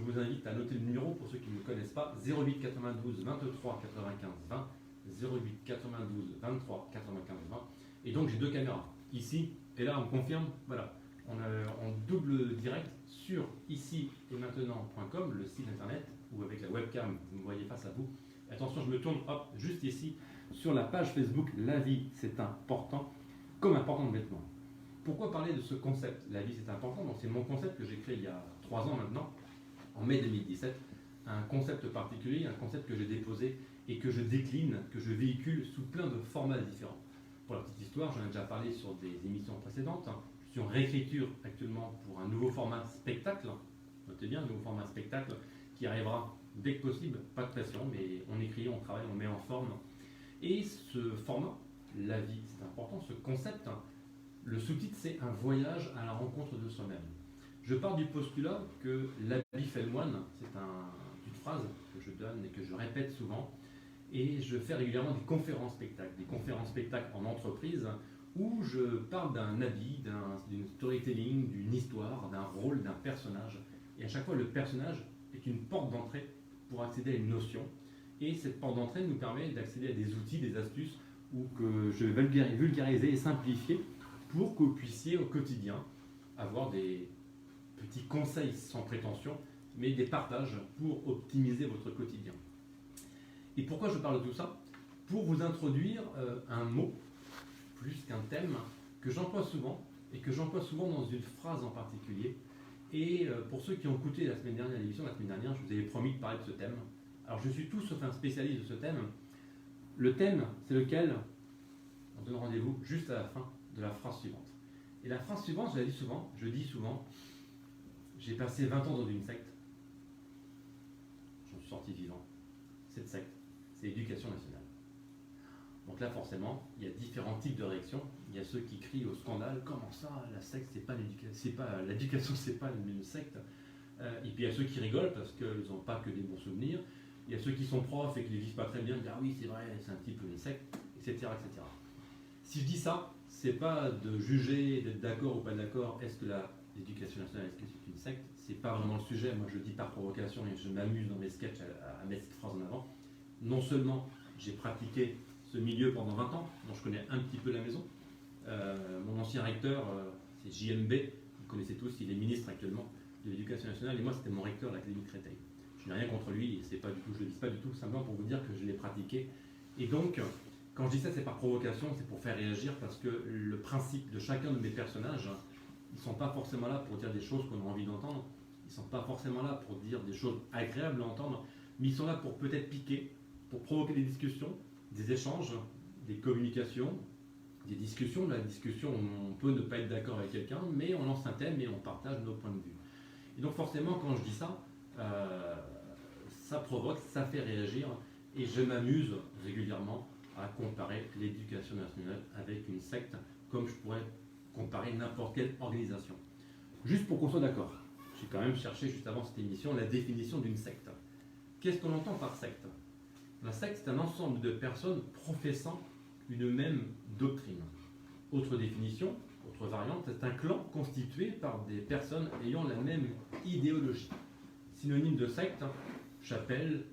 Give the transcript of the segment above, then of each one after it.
vous invite à noter le numéro pour ceux qui ne le connaissent pas, 08 92 23 95 20, 08 92 23 95 20. Et donc j'ai deux caméras, ici et là, on me confirme, voilà, on est en double direct sur ici et maintenant.com, le site internet, ou avec la webcam, vous me voyez face à vous. Attention, je me tourne, hop, juste ici, sur la page Facebook, la vie c'est important, comme important de vêtements. Pourquoi parler de ce concept? La vie c'est important, donc c'est mon concept que j'ai créé il y a 3 ans maintenant, en mai 2017, un concept particulier, un concept que j'ai déposé et que je décline, que je véhicule sous plein de formats différents. Pour la petite histoire, j'en ai déjà parlé sur des émissions précédentes, je suis en réécriture actuellement pour un nouveau format spectacle, notez bien, un nouveau format spectacle qui arrivera dès que possible, pas de pression, mais on écrit, on travaille, on met en forme. Et ce format, la vie c'est important, ce concept, le sous-titre c'est un voyage à la rencontre de soi-même. Je pars du postulat que l'habit fait le moine, c'est une phrase que je donne et que je répète souvent, et je fais régulièrement des conférences spectacles en entreprise où je parle d'un habit, d'une storytelling, d'une histoire, d'un rôle, d'un personnage, et à chaque fois le personnage est une porte d'entrée pour accéder à une notion, et cette porte d'entrée nous permet d'accéder à des outils, des astuces, ou que je vais vulgariser et simplifier pour que vous puissiez au quotidien avoir des petits conseils sans prétention, mais des partages pour optimiser votre quotidien. Et pourquoi je parle de tout ça? Pour vous introduire un mot, plus qu'un thème, que j'emploie souvent, et que j'emploie souvent dans une phrase en particulier. Et pour ceux qui ont écouté la semaine dernière l'émission, la semaine dernière, je vous avais promis de parler de ce thème. Alors je suis tout sauf un spécialiste de ce thème. Le thème, c'est lequel? On donne rendez-vous juste à la fin de la phrase suivante. Et la phrase suivante, je dis souvent, j'ai passé 20 ans dans une secte, j'en suis sorti vivant. Cette secte, c'est l'éducation nationale. Donc là, forcément, il y a différents types de réactions. Il y a ceux qui crient au scandale, comment ça, la secte, c'est pas l'éducation, c'est pas une secte. Et puis il y a ceux qui rigolent parce qu'ils n'ont pas que des bons souvenirs. Il y a ceux qui sont profs et qui ne les vivent pas très bien, disent ah oui, c'est vrai, c'est un petit peu une secte, etc., etc. Si je dis ça, c'est pas de juger, d'être d'accord ou pas d'accord, est-ce que l'éducation nationale, est-ce que c'est une secte? C'est pas vraiment le sujet. Moi, je dis par provocation et je m'amuse dans mes sketchs à mettre cette phrase en avant. Non seulement j'ai pratiqué ce milieu pendant 20 ans, dont je connais un petit peu la maison. Mon ancien recteur, c'est JMB, vous connaissez tous, il est ministre actuellement de l'Éducation nationale, et moi c'était mon recteur de l'Académie de Créteil. Je n'ai rien contre lui, et je ne le dis pas du tout, simplement pour vous dire que je l'ai pratiqué. Et donc, quand je dis ça, c'est par provocation, c'est pour faire réagir, parce que le principe de chacun de mes personnages, ils ne sont pas forcément là pour dire des choses qu'on a envie d'entendre, ils ne sont pas forcément là pour dire des choses agréables à entendre, mais ils sont là pour peut-être piquer, pour provoquer des discussions, des échanges, des communications, des discussions. La discussion, on peut ne pas être d'accord avec quelqu'un, mais on lance un thème et on partage nos points de vue. Et donc forcément, quand je dis ça, ça provoque, ça fait réagir, et je m'amuse régulièrement à comparer l'éducation nationale avec une secte, comme je pourrais comparer n'importe quelle organisation. Juste pour qu'on soit d'accord, j'ai quand même cherché juste avant cette émission la définition d'une secte. Qu'est-ce qu'on entend par secte? La secte, c'est un ensemble de personnes professant une même doctrine. Autre définition, autre variante, c'est un clan constitué par des personnes ayant la même idéologie. Synonyme de secte, chapelle,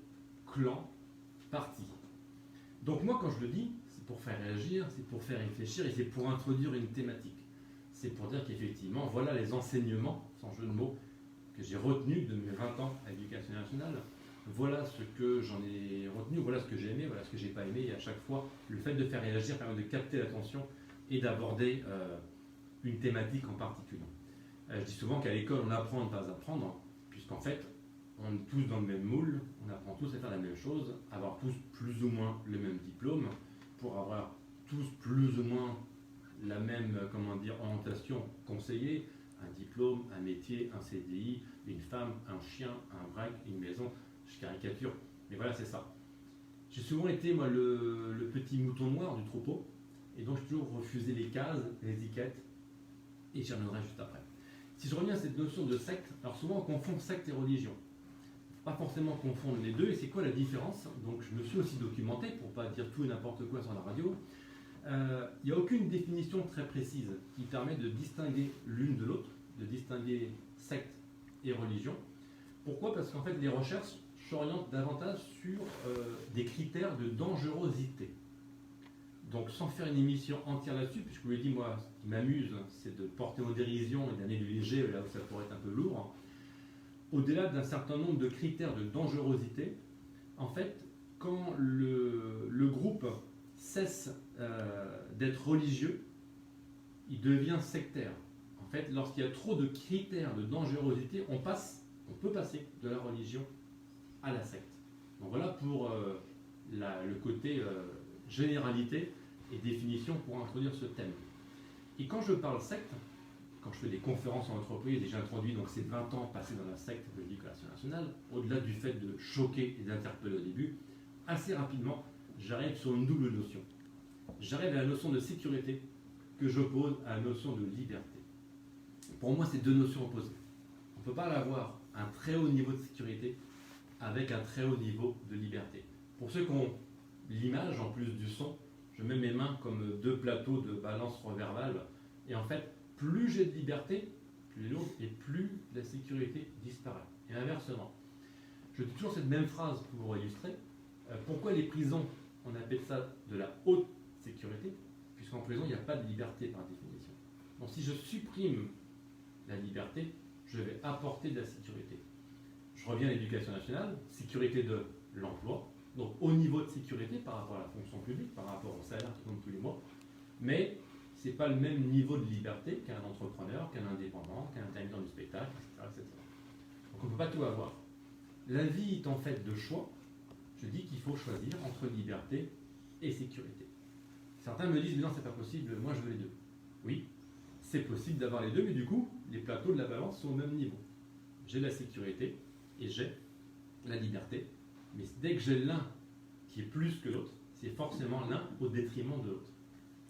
clan, parti. Donc moi, quand je le dis, c'est pour faire réagir, c'est pour faire réfléchir et c'est pour introduire une thématique. C'est pour dire qu'effectivement, voilà les enseignements, sans jeu de mots, que j'ai retenus de mes 20 ans à l'Éducation nationale. Voilà ce que j'en ai retenu, voilà ce que j'ai aimé, voilà ce que j'ai pas aimé. Et à chaque fois, le fait de faire réagir permet de capter l'attention et d'aborder une thématique en particulier. Je dis souvent qu'à l'école, on apprend à ne pas apprendre, puisqu'en fait, on est tous dans le même moule, on apprend tous à faire la même chose, avoir tous plus ou moins le même diplôme, pour avoir tous plus ou moins la même orientation conseillée, un diplôme, un métier, un CDI, une femme, un chien, un break, une maison. Je caricature, mais voilà, c'est ça. J'ai souvent été, moi, le petit mouton noir du troupeau, et donc j'ai toujours refusé les cases, les étiquettes, et j'y reviendrai juste après. Si je reviens à cette notion de secte, alors souvent on confond secte et religion. Il ne faut pas forcément confondre les deux, et c'est quoi la différence? Donc je me suis aussi documenté, pour ne pas dire tout et n'importe quoi sur la radio. Il n'y a aucune définition très précise qui permet de distinguer l'une de l'autre, de distinguer secte et religion. Pourquoi? Parce qu'en fait, les recherches s'orientent davantage sur des critères de dangerosité. Donc, sans faire une émission entière là-dessus, puisque je vous l'ai dit, moi, ce qui m'amuse, c'est de porter en dérision et d'amener du léger là où ça pourrait être un peu lourd. Au-delà d'un certain nombre de critères de dangerosité, en fait, quand le groupe cesse d'être religieux, il devient sectaire. En fait, lorsqu'il y a trop de critères de dangerosité, on peut passer de la religion à la secte. Donc voilà pour le côté généralité et définition pour introduire ce thème. Et quand je parle secte, quand je fais des conférences en entreprise et j'ai introduit donc ces 20 ans passés dans la secte de l'Éducation nationale, au-delà du fait de choquer et d'interpeller au début, assez rapidement, j'arrive sur une double notion. J'arrive à la notion de sécurité que j'oppose à la notion de liberté. Pour moi, c'est deux notions opposées. On ne peut pas avoir un très haut niveau de sécurité avec un très haut niveau de liberté. Pour ceux qui ont l'image en plus du son, je mets mes mains comme deux plateaux de balance reverbale et en fait, plus j'ai de liberté, plus elle est lourde et plus la sécurité disparaît. Et inversement. Je dis toujours cette même phrase pour illustrer. Pourquoi les prisons, on appelle ça de la haute sécurité? Puisqu'en prison, il n'y a pas de liberté par définition. Donc si je supprime la liberté, je vais apporter de la sécurité. Je reviens à l'éducation nationale, sécurité de l'emploi, donc haut niveau de sécurité par rapport à la fonction publique, par rapport au salaire qui tombe tous les mois, mais ce n'est pas le même niveau de liberté qu'un entrepreneur, qu'un indépendant, qu'un intermittent du spectacle, etc. Donc on ne peut pas tout avoir. La vie est en fait de choix. Je dis qu'il faut choisir entre liberté et sécurité. Certains me disent, mais non, c'est pas possible, moi je veux les deux. Oui, c'est possible d'avoir les deux, mais du coup, les plateaux de la balance sont au même niveau. J'ai la sécurité et j'ai la liberté, mais dès que j'ai l'un qui est plus que l'autre, c'est forcément l'un au détriment de l'autre.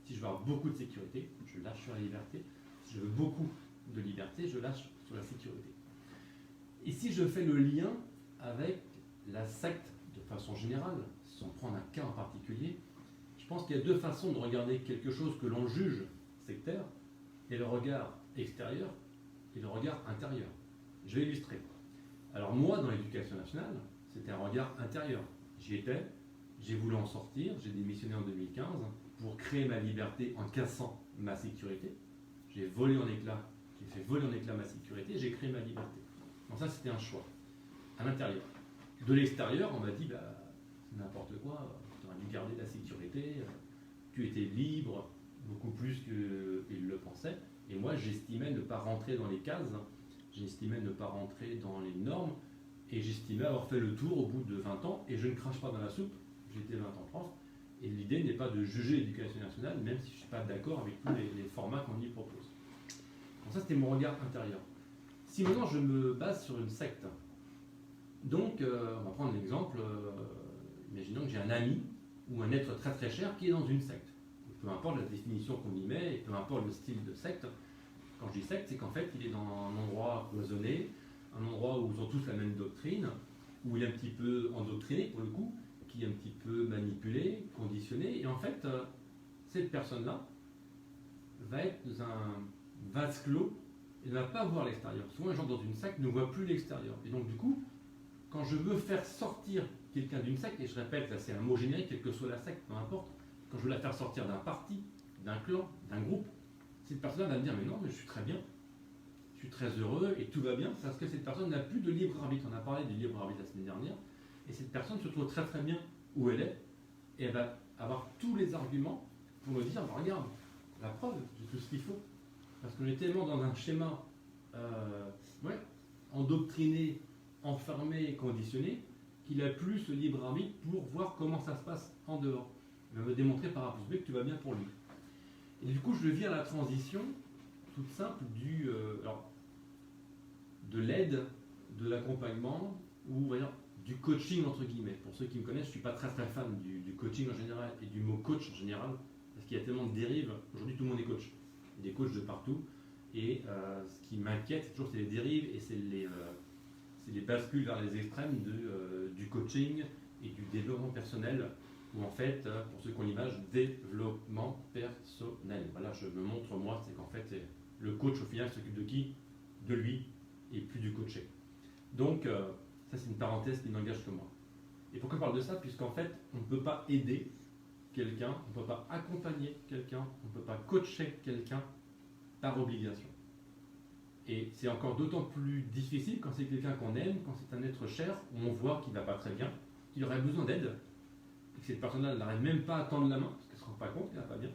Si je veux avoir beaucoup de sécurité, je lâche sur la liberté. Si je veux beaucoup de liberté, je lâche sur la sécurité. Et si je fais le lien avec la secte de façon générale, sans prendre un cas en particulier, je pense qu'il y a deux façons de regarder quelque chose que l'on juge sectaire, et le regard extérieur et le regard intérieur. Je vais illustrer. Alors moi, dans l'éducation nationale, c'était un regard intérieur. J'y étais, j'ai voulu en sortir, j'ai démissionné en 2015 pour créer ma liberté en cassant ma sécurité. J'ai volé en éclats, j'ai fait voler en éclats ma sécurité, j'ai créé ma liberté. Donc ça, c'était un choix, à l'intérieur. De l'extérieur, on m'a dit, c'est n'importe quoi, tu aurais dû garder la sécurité, tu étais libre, beaucoup plus qu'il le pensait. Et moi, j'estimais ne pas rentrer dans les cases, j'estimais ne pas rentrer dans les normes, et j'estimais avoir fait le tour au bout de 20 ans, et je ne crache pas dans la soupe, j'étais 20 ans prof, et l'idée n'est pas de juger l'éducation nationale, même si je ne suis pas d'accord avec tous les formats qu'on y propose. Donc ça, c'était mon regard intérieur. Si maintenant je me base sur une secte, donc on va prendre l'exemple, imaginons que j'ai un ami, ou un être très très cher qui est dans une secte. Peu importe la définition qu'on y met, et peu importe le style de secte, quand je dis secte, c'est qu'en fait, il est dans un endroit cloisonné, un endroit où ils ont tous la même doctrine, où il est un petit peu endoctriné, pour le coup, qui est un petit peu manipulé, conditionné, et en fait, cette personne-là va être dans un vase clos et ne va pas voir l'extérieur. Souvent, les gens dans une secte ne voient plus l'extérieur. Et donc, du coup, quand je veux faire sortir quelqu'un d'une secte, et je répète, là, c'est un mot générique, quelle que soit la secte, peu importe, quand je veux la faire sortir d'un parti, d'un clan, d'un groupe, cette personne va me dire, mais non, mais je suis très bien, je suis très heureux et tout va bien, parce que cette personne n'a plus de libre arbitre. On a parlé du libre arbitre la semaine dernière, et cette personne se trouve très très bien où elle est, et elle va avoir tous les arguments pour me dire, regarde, la preuve de tout ce qu'il faut. Parce qu'on est tellement dans un schéma endoctriné, enfermé, conditionné, qu'il a plus ce libre arbitre pour voir comment ça se passe en dehors. Il va me démontrer par A plus B que tout va bien pour lui. Et du coup, je viens à la transition toute simple de l'aide, de l'accompagnement, ou voyons, du coaching entre guillemets. Pour ceux qui me connaissent, je ne suis pas très très fan du coaching en général et du mot coach en général, parce qu'il y a tellement de dérives. Aujourd'hui, tout le monde est coach. Il y a des coachs de partout. Et ce qui m'inquiète, c'est toujours les dérives et c'est les bascules vers les extrêmes du coaching et du développement personnel, où en fait, pour ceux qui ont l'image, développement personnel. Voilà, je me montre moi, c'est qu'en fait, le coach au final s'occupe de qui? De lui, et plus du coaché. Donc, ça c'est une parenthèse qui n'engage que moi. Et pourquoi je parle de ça? Puisqu'en fait, on ne peut pas aider quelqu'un, on ne peut pas accompagner quelqu'un, on ne peut pas coacher quelqu'un par obligation. Et c'est encore d'autant plus difficile quand c'est quelqu'un qu'on aime, quand c'est un être cher, où on voit qu'il ne va pas très bien, qu'il aurait besoin d'aide, et que cette personne-là n'arrive même pas à tendre la main, parce qu'elle ne se rend pas compte qu'elle ne va pas bien.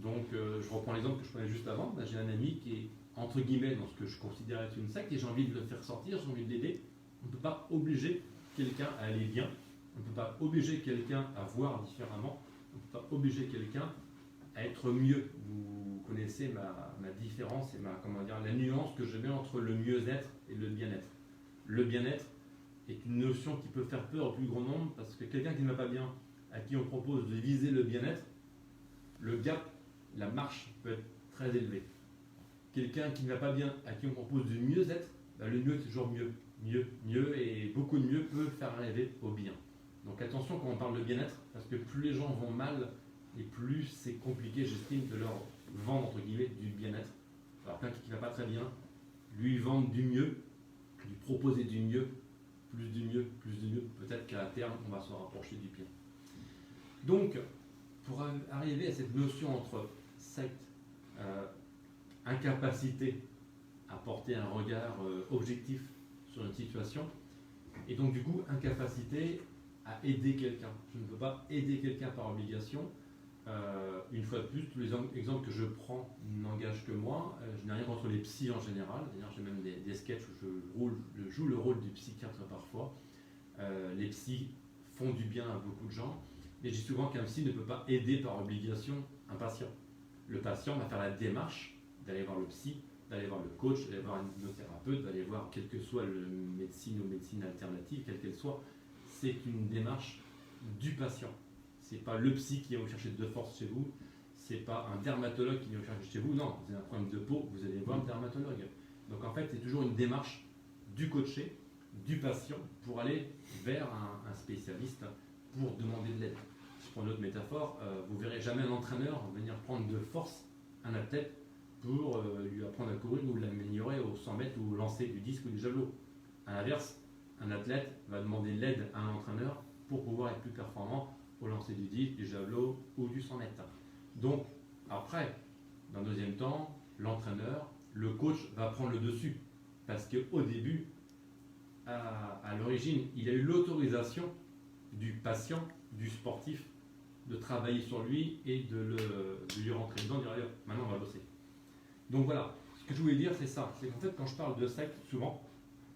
Donc, je reprends l'exemple que je prenais juste avant. J'ai un ami qui est, entre guillemets, dans ce que je considère être une secte, et j'ai envie de le faire sortir, j'ai envie de l'aider. On ne peut pas obliger quelqu'un à aller bien, on ne peut pas obliger quelqu'un à voir différemment, on ne peut pas obliger quelqu'un à être mieux. Vous connaissez ma différence et la nuance que je mets entre le mieux-être et le bien-être. Le bien-être est une notion qui peut faire peur au plus grand nombre, parce que quelqu'un qui ne va pas bien, à qui on propose de viser le bien-être, le gap, la marche peut être très élevée. Quelqu'un qui ne va pas bien, à qui on propose du mieux-être, le mieux c'est toujours mieux. Mieux, et beaucoup de mieux peut faire arriver au bien. Donc attention quand on parle de bien-être, parce que plus les gens vont mal, et plus c'est compliqué, j'estime, de leur vendre, entre guillemets, du bien-être. Alors quelqu'un qui ne va pas très bien, lui vendre du mieux, lui proposer du mieux, plus du mieux, peut-être qu'à terme, on va se rapprocher du pire. Donc, pour arriver à cette notion entre secte, incapacité à porter un regard objectif sur une situation, et donc du coup incapacité à aider quelqu'un. Je ne peux pas aider quelqu'un par obligation. Une fois de plus, tous les exemples que je prends n'engagent que moi. Je n'ai rien contre les psys en général. D'ailleurs, j'ai même des sketchs où je joue le rôle du psychiatre parfois. Les psys font du bien à beaucoup de gens, mais je dis souvent qu'un psy ne peut pas aider par obligation un patient. Le patient va faire la démarche d'aller voir le psy, d'aller voir le coach, d'aller voir un hypnothérapeute, d'aller voir quelle que soit le médecine ou médecine alternative, quelle qu'elle soit. C'est une démarche du patient. C'est pas le psy qui va vous chercher de force chez vous, c'est pas un dermatologue qui vient vous chercher chez vous. Non, vous avez un problème de peau, vous allez voir le dermatologue. Donc en fait, c'est toujours une démarche du coaché, du patient, pour aller vers un spécialiste pour demander de l'aide. Je prends une autre métaphore, vous verrez jamais un entraîneur venir prendre de force un athlète pour lui apprendre à courir ou l'améliorer au 100 mètres ou lancer du disque ou du javelot. À l'inverse, un athlète va demander l'aide à un entraîneur pour pouvoir être plus performant au lancer du disque, du javelot ou du 100 mètres. Donc, après, dans le deuxième temps, l'entraîneur, le coach va prendre le dessus. Parce qu'au début, à l'origine, il a eu l'autorisation du patient, du sportif, de travailler sur lui et de lui rentrer dedans, de dire maintenant on va bosser. Donc voilà, ce que je voulais dire c'est ça, c'est qu'en fait quand je parle de secte, souvent,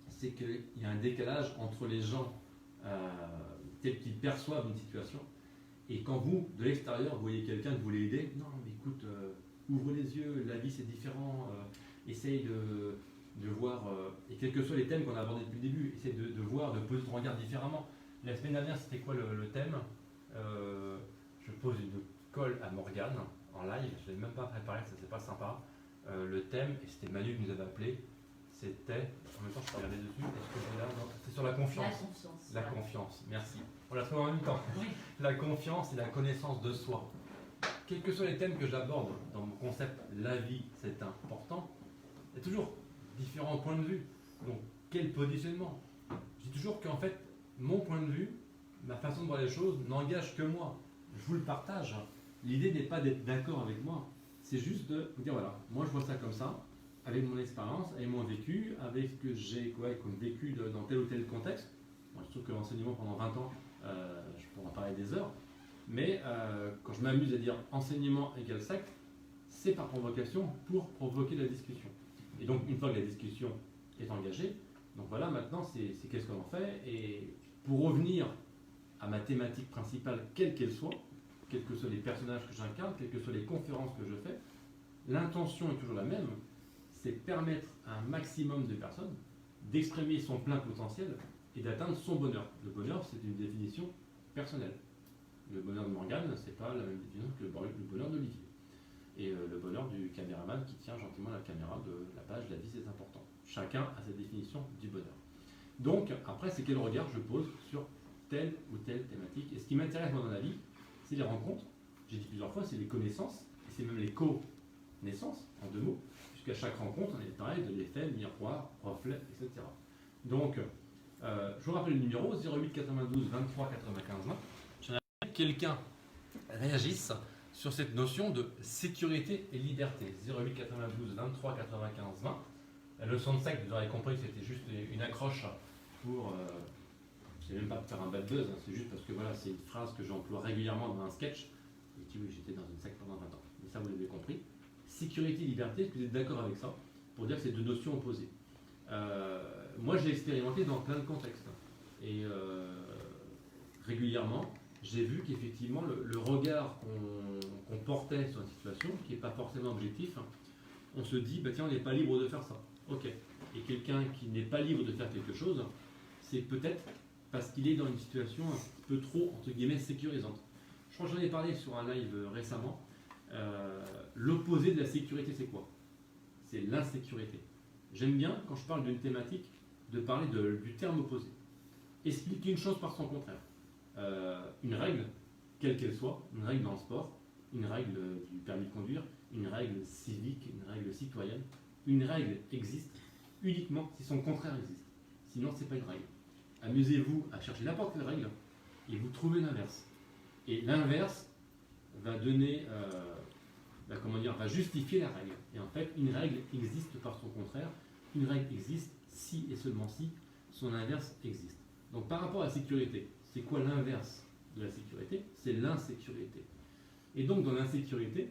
c'est qu'il y a un décalage entre les gens tels qu'ils perçoivent une situation, et quand vous, de l'extérieur, vous voyez quelqu'un que vous voulez aider, non mais écoute, ouvre les yeux, la vie c'est différent, essaye de voir, et quels que soient les thèmes qu'on a abordés depuis le début, essaye de voir, de poser ton regard différemment. La semaine dernière, c'était quoi le thème? Je pose une colle à Morgane en live, je ne l'ai même pas préparé, ça c'est pas sympa. Le thème, et c'était Manu qui nous avait appelé, c'était, en même temps je peux regarder dessus, est-ce que j'ai là? Non, c'est sur la confiance. La confiance. La confiance, merci. On l'a trouvé en même temps. Oui. La confiance et la connaissance de soi. Quels que soient les thèmes que j'aborde dans mon concept La vie c'est important, il y a toujours différents points de vue. Donc quel positionnement? Je dis toujours qu'en fait, mon point de vue, ma façon de voir les choses n'engage que moi. Je vous le partage. L'idée n'est pas d'être d'accord avec moi. C'est juste de vous dire voilà, moi je vois ça comme ça, avec mon expérience, avec mon vécu, avec ce que j'ai comme vécu dans tel ou tel contexte. Moi, je trouve que l'enseignement pendant 20 ans, je pourrais en parler des heures, mais quand je m'amuse à dire enseignement égale secte, c'est par provocation pour provoquer la discussion. Et donc une fois que la discussion est engagée, donc voilà, maintenant c'est qu'est-ce qu'on en fait. Et pour revenir à ma thématique principale, quelle qu'elle soit, quels que soient les personnages que j'incarne, quelles que soient les conférences que je fais, l'intention est toujours la même, c'est permettre à un maximum de personnes d'exprimer son plein potentiel et d'atteindre son bonheur. Le bonheur, c'est une définition personnelle. Le bonheur de Morgane, c'est pas la même définition que le bonheur d'Olivier. Et le bonheur du caméraman qui tient gentiment la caméra de la page La vie c'est important. Chacun a sa définition du bonheur. Donc, après, c'est quel regard je pose sur telle ou telle thématique. Et ce qui m'intéresse moi dans la vie, c'est les rencontres. J'ai dit plusieurs fois, c'est les connaissances, et c'est même les co-naissances, en deux mots, puisqu'à chaque rencontre, on est pareil de l'effet, miroir, reflet, etc. Donc, je vous rappelle le numéro 08 92 23 95 20. J'aimerais que quelqu'un réagisse sur cette notion de sécurité et liberté. 08 92 23 95 20. La leçon de sec, vous aurez compris que c'était juste une accroche pour. C'est même pas pour faire un bad buzz, hein, c'est juste parce que voilà, c'est une phrase que j'emploie régulièrement dans un sketch. Et puis oui, j'étais dans une secte pendant 20 ans. Mais ça, vous l'avez compris. Sécurité et liberté, est-ce que vous êtes d'accord avec ça? Pour dire que c'est deux notions opposées. Moi, je l'ai expérimenté dans plein de contextes. Et régulièrement, j'ai vu qu'effectivement, le regard qu'on portait sur la situation, qui n'est pas forcément objectif, on se dit, bah, tiens, on n'est pas libre de faire ça. Ok. Et quelqu'un qui n'est pas libre de faire quelque chose, c'est peut-être parce qu'il est dans une situation un peu trop, entre guillemets, sécurisante. Je crois que j'en ai parlé sur un live récemment. L'opposé de la sécurité, c'est quoi? C'est l'insécurité. J'aime bien, quand je parle d'une thématique, de parler du terme opposé. Expliquer une chose par son contraire. Une règle, quelle qu'elle soit, une règle dans le sport, une règle du permis de conduire, une règle civique, une règle citoyenne, une règle existe uniquement si son contraire existe. Sinon, ce n'est pas une règle. Amusez-vous à chercher n'importe quelle règle et vous trouvez l'inverse. Et l'inverse va donner, va justifier la règle. Et en fait, une règle existe par son contraire. Une règle existe si et seulement si son inverse existe. Donc par rapport à la sécurité, c'est quoi l'inverse de la sécurité? C'est l'insécurité. Et donc dans l'insécurité,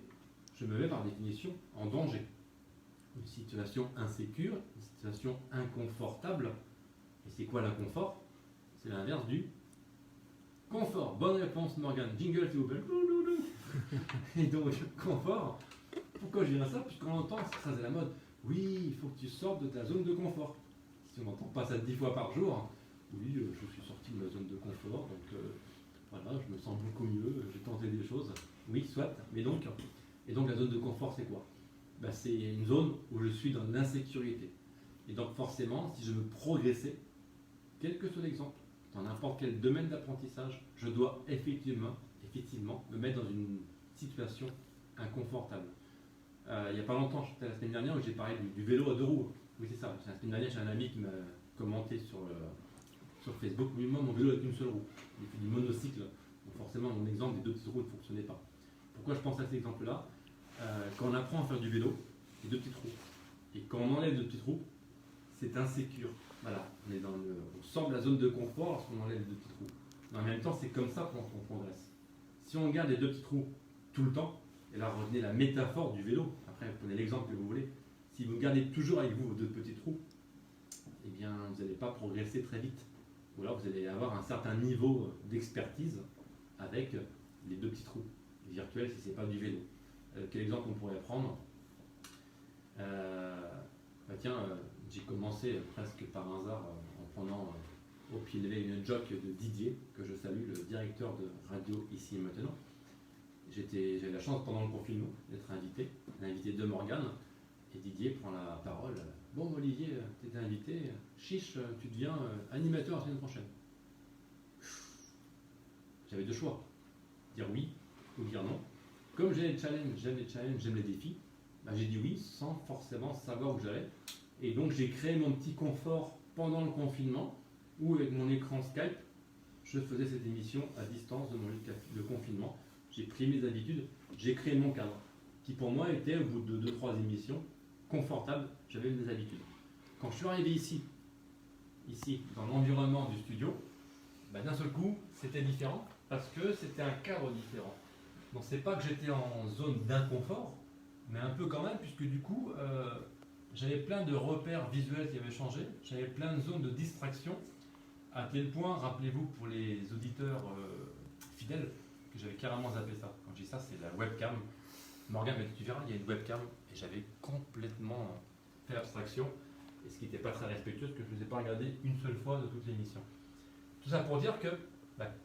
je me mets par définition en danger. Une situation insécure, une situation inconfortable. Et c'est quoi l'inconfort? C'est l'inverse du confort. Bonne réponse Morgane. Jingle s'il vous plaît. Et donc confort, pourquoi je dirais ça? Puisqu'on entend, c'est très à la mode. Oui, il faut que tu sortes de ta zone de confort. Si on n'entend pas ça 10 fois par jour, oui, je suis sorti de ma zone de confort, donc voilà, je me sens beaucoup mieux, j'ai tenté des choses. Oui, soit, mais donc, et donc la zone de confort, c'est quoi? C'est une zone où je suis dans l'insécurité. Et donc forcément, si je veux progresser, quel que soit l'exemple, dans n'importe quel domaine d'apprentissage, je dois effectivement me mettre dans une situation inconfortable. Il n'y a pas longtemps, c'était la semaine dernière où j'ai parlé du vélo à deux roues. Oui, c'est ça. La semaine dernière, j'ai un ami qui m'a commenté sur Facebook. Oui, moi, mon vélo avec une seule roue. Il fait du monocycle. Donc forcément, mon exemple des deux petites roues ne fonctionnait pas. Pourquoi je pense à cet exemple-là? Quand on apprend à faire du vélo, c'est deux petites roues. Et quand on enlève deux petites roues, c'est insécure. Voilà, on sort de la zone de confort lorsqu'on enlève les deux petites roues. Mais en même temps, c'est comme ça qu'on progresse. Si on garde les deux petites roues tout le temps, et là retenez la métaphore du vélo, après prenez l'exemple que vous voulez, si vous gardez toujours avec vous vos deux petites roues, eh bien vous n'allez pas progresser très vite. Ou alors vous allez avoir un certain niveau d'expertise avec les deux petites roues virtuelles si ce n'est pas du vélo. Quel exemple on pourrait prendre? J'ai commencé presque par hasard en prenant au pied levé une joke de Didier, que je salue, le directeur de radio Ici et Maintenant. J'avais la chance pendant le confinement d'être invité, l'invité de Morgane, et Didier prend la parole. Bon, Olivier, tu étais invité, chiche, tu deviens animateur la semaine prochaine. J'avais deux choix, dire oui ou dire non. Comme j'aime les challenges, j'aime les défis, j'ai dit oui sans forcément savoir où j'allais. Et donc j'ai créé mon petit confort pendant le confinement, où avec mon écran Skype, je faisais cette émission à distance de mon lieu de confinement. J'ai pris mes habitudes, j'ai créé mon cadre, qui pour moi était, au bout de 2-3 émissions, confortable, j'avais mes habitudes. Quand je suis arrivé ici, dans l'environnement du studio, d'un seul coup, c'était différent, parce que c'était un cadre différent. Donc c'est pas que j'étais en zone d'inconfort, mais un peu quand même, puisque du coup, j'avais plein de repères visuels qui avaient changé, j'avais plein de zones de distraction, à tel point, rappelez-vous pour les auditeurs fidèles, que j'avais carrément zappé ça. Quand je dis ça, c'est la webcam. Morgane m'a dit, tu verras, il y a une webcam, et j'avais complètement fait abstraction, et ce qui n'était pas très respectueux, parce que je ne les ai pas regardé une seule fois de toute l'émission. Tout ça pour dire que,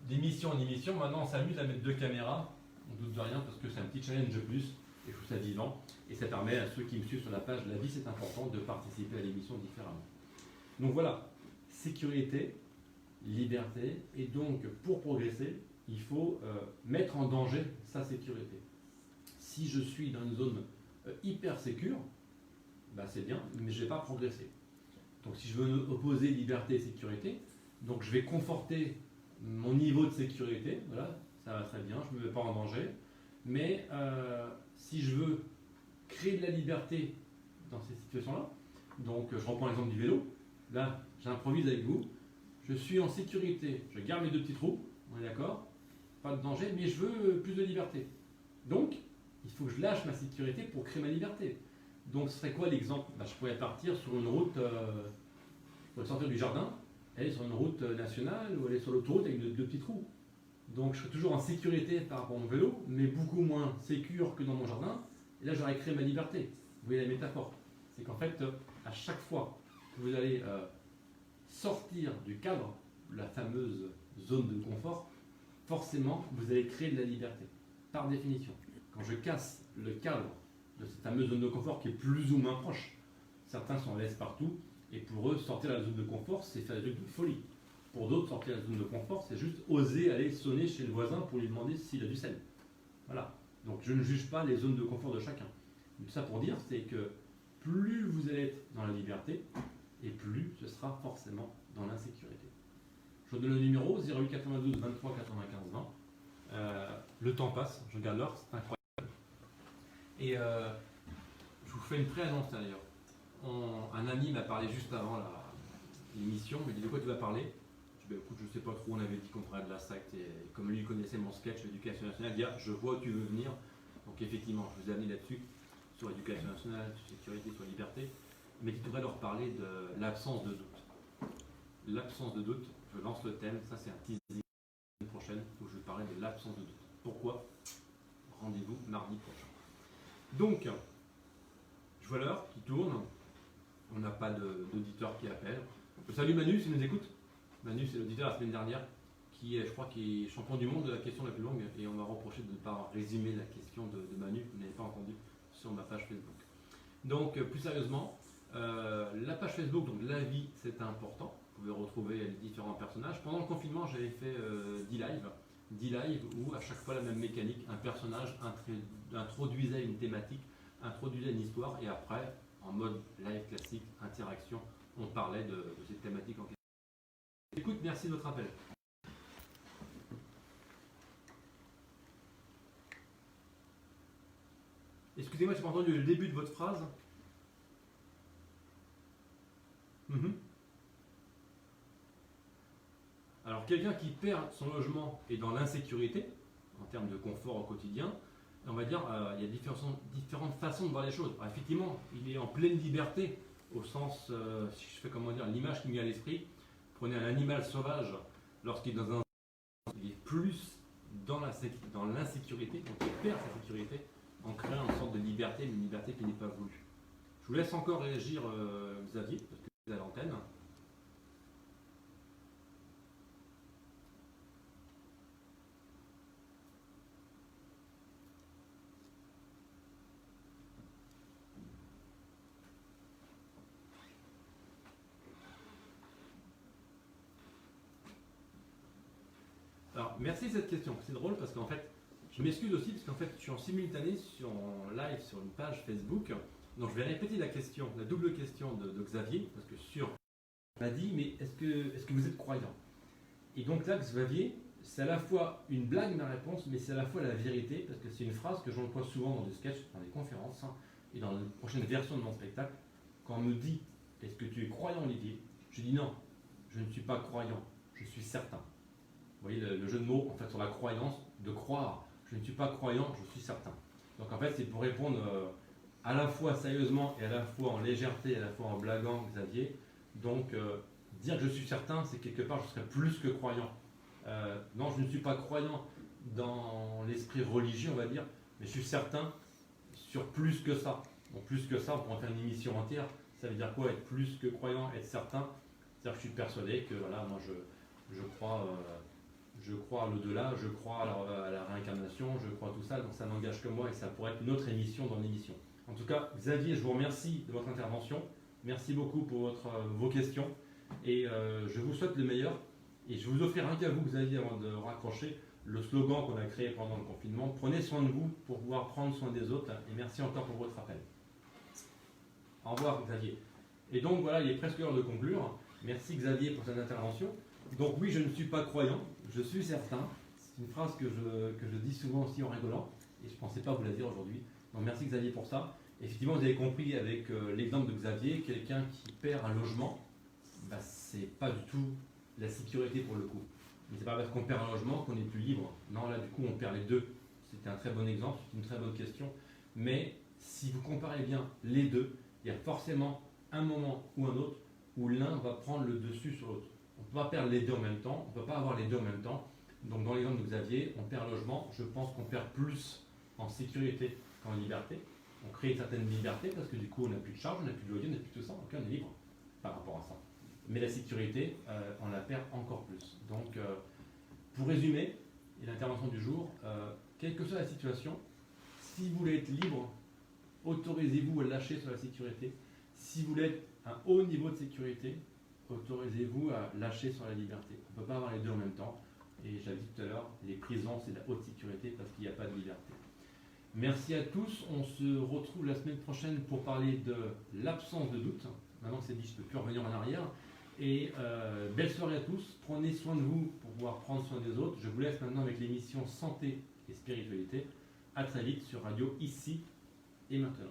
d'émission en émission, maintenant on s'amuse à mettre deux caméras, on doute de rien, parce que c'est un petit challenge de plus, et je trouve ça vivant, et ça permet à ceux qui me suivent sur la page La vie c'est important de participer à l'émission différemment. Donc voilà, sécurité, liberté, et donc pour progresser, il faut mettre en danger sa sécurité. Si je suis dans une zone hyper sécure, c'est bien, mais je ne vais pas progresser. Donc si je veux opposer liberté et sécurité, donc je vais conforter mon niveau de sécurité, voilà, ça va très bien, je ne me mets pas en danger. Mais si je veux créer de la liberté dans ces situations-là, donc je reprends l'exemple du vélo, là j'improvise avec vous, je suis en sécurité, je garde mes deux petits trous, on est d'accord, pas de danger, mais je veux plus de liberté. Donc, il faut que je lâche ma sécurité pour créer ma liberté. Donc, ce serait quoi l'exemple? Je pourrais partir sur une route, je pourrais sortir du jardin, aller sur une route nationale ou aller sur l'autoroute avec deux petits trous. Donc, je serais toujours en sécurité par rapport à mon vélo, mais beaucoup moins sécure que dans mon jardin. Et là, j'aurais créé ma liberté. Vous voyez la métaphore? C'est qu'en fait, à chaque fois que vous allez sortir du cadre, la fameuse zone de confort, forcément, vous allez créer de la liberté, par définition. Quand je casse le cadre de cette fameuse zone de confort qui est plus ou moins proche, certains s'en laissent partout, et pour eux, sortir de la zone de confort, c'est faire des trucs de folie. Pour d'autres, sortir de la zone de confort, c'est juste oser aller sonner chez le voisin pour lui demander s'il a du sel. Voilà. Donc je ne juge pas les zones de confort de chacun. Tout ça pour dire, c'est que plus vous allez être dans la liberté, et plus ce sera forcément dans l'insécurité. Je vous donne le numéro 08 92 23 95 20. Le temps passe, je regarde l'heure, c'est incroyable. Et je vous fais une pré-annonce d'ailleurs. Un ami m'a parlé juste avant l'émission, il m'a dit de quoi tu vas parler? Je dis, écoute, je ne sais pas trop, on avait dit qu'on parlait de la secte, et comme lui connaissait mon sketch l'éducation nationale, il dit je vois où tu veux venir. Donc effectivement, je vous ai amené là-dessus, sur l'éducation nationale, sur sécurité, sur liberté, mais tu devrais leur parler de l'absence de doute. L'absence de doute, je lance le thème, ça c'est un teasing prochaine où je vais parler de l'absence de doute. Pourquoi? Rendez-vous mardi prochain. Donc, je vois l'heure qui tourne, on n'a pas d'auditeur qui appelle. Salut Manu, si nous écoute. Manu, c'est l'auditeur la semaine dernière qui est, je crois, qui est champion du monde de la question la plus longue, et on m'a reproché de ne pas résumer la question de Manu, que vous n'avez pas entendu sur ma page Facebook. Donc, plus sérieusement, la page Facebook, donc la vie, c'est important. Vous pouvez retrouver les différents personnages. Pendant le confinement, j'avais fait 10 lives où à chaque fois la même mécanique, un personnage introduisait une thématique, introduisait une histoire, et après, en mode live classique, interaction, on parlait de cette thématique en question. Écoute, merci de votre appel. Excusez-moi, je n'ai pas entendu le début de votre phrase. Alors, quelqu'un qui perd son logement est dans l'insécurité, en termes de confort au quotidien, on va dire il y a différentes façons de voir les choses. Alors, effectivement, il est en pleine liberté, au sens, si je fais comment dire, l'image qui me vient à l'esprit, prenez un animal sauvage, lorsqu'il est dans un... il est plus dans l'insécurité, donc il perd sa sécurité, en créant une sorte de liberté, mais une liberté qui n'est pas voulue. Je vous laisse encore réagir, Xavier, parce que vous êtes à l'antenne. Alors, merci de cette question. C'est drôle parce qu'en fait, je m'excuse aussi parce qu'en fait, je suis en simultané en live sur une page Facebook. Donc, je vais répéter la question, la double question de Xavier, parce que il m'a dit, mais est-ce que vous êtes croyant? Et donc là, Xavier, c'est à la fois une blague ma réponse, mais c'est à la fois la vérité, parce que c'est une phrase que j'emploie souvent dans des sketchs, dans des conférences, et dans une prochaine version de mon spectacle. Quand on me dit, est-ce que tu es croyant, Olivier? Je dis non, je ne suis pas croyant, je suis certain. Vous voyez le jeu de mots en fait sur la croyance, de croire. Je ne suis pas croyant, je suis certain. Donc en fait c'est pour répondre à la fois sérieusement et à la fois en légèreté, à la fois en blaguant, Xavier. Donc dire que je suis certain, c'est quelque part je serais plus que croyant. Non, je ne suis pas croyant dans l'esprit religieux, on va dire, mais je suis certain sur plus que ça. Donc plus que ça, on pourrait faire une émission entière. Ça veut dire quoi être plus que croyant, être certain? C'est-à-dire que je suis persuadé que voilà, moi je crois à l'au-delà, je crois à la réincarnation, je crois à tout ça, donc ça n'engage que moi et ça pourrait être une autre émission dans l'émission. En tout cas, Xavier, je vous remercie de votre intervention. Merci beaucoup pour vos questions et je vous souhaite le meilleur. Et je vais vous offrir un cadeau, Xavier, avant de raccrocher, le slogan qu'on a créé pendant le confinement. Prenez soin de vous pour pouvoir prendre soin des autres et merci encore pour votre appel. Au revoir, Xavier. Et donc voilà, il est presque l'heure de conclure. Merci Xavier pour cette intervention. Donc oui, je ne suis pas croyant, je suis certain. C'est une phrase que je dis souvent aussi en rigolant, et je ne pensais pas vous la dire aujourd'hui. Donc merci Xavier pour ça. Effectivement, vous avez compris avec l'exemple de Xavier, quelqu'un qui perd un logement, bah, c'est pas du tout la sécurité pour le coup. Mais c'est pas parce qu'on perd un logement qu'on est plus libre. Non, là du coup on perd les deux. C'était un très bon exemple, c'est une très bonne question. Mais si vous comparez bien les deux, il y a forcément un moment ou un autre où l'un va prendre le dessus sur l'autre. On ne peut pas perdre les deux en même temps, on ne peut pas avoir les deux en même temps. Donc dans l'exemple de Xavier, on perd logement, je pense qu'on perd plus en sécurité qu'en liberté. On crée une certaine liberté parce que du coup on n'a plus de charge, on n'a plus de loyer, on n'a plus tout ça, donc on est libre par rapport à ça. Mais la sécurité, on la perd encore plus. Donc pour résumer, et l'intervention du jour, quelle que soit la situation, si vous voulez être libre, autorisez-vous à lâcher sur la sécurité. Si vous voulez être à un haut niveau de sécurité, autorisez-vous à lâcher sur la liberté. On ne peut pas avoir les deux en même temps. Et j'avais dit tout à l'heure, les prisons, c'est de la haute sécurité parce qu'il n'y a pas de liberté. Merci à tous. On se retrouve la semaine prochaine pour parler de l'absence de doute. Maintenant que c'est dit, je ne peux plus revenir en arrière. Et belle soirée à tous. Prenez soin de vous pour pouvoir prendre soin des autres. Je vous laisse maintenant avec l'émission Santé et Spiritualité. À très vite sur Radio Ici et Maintenant.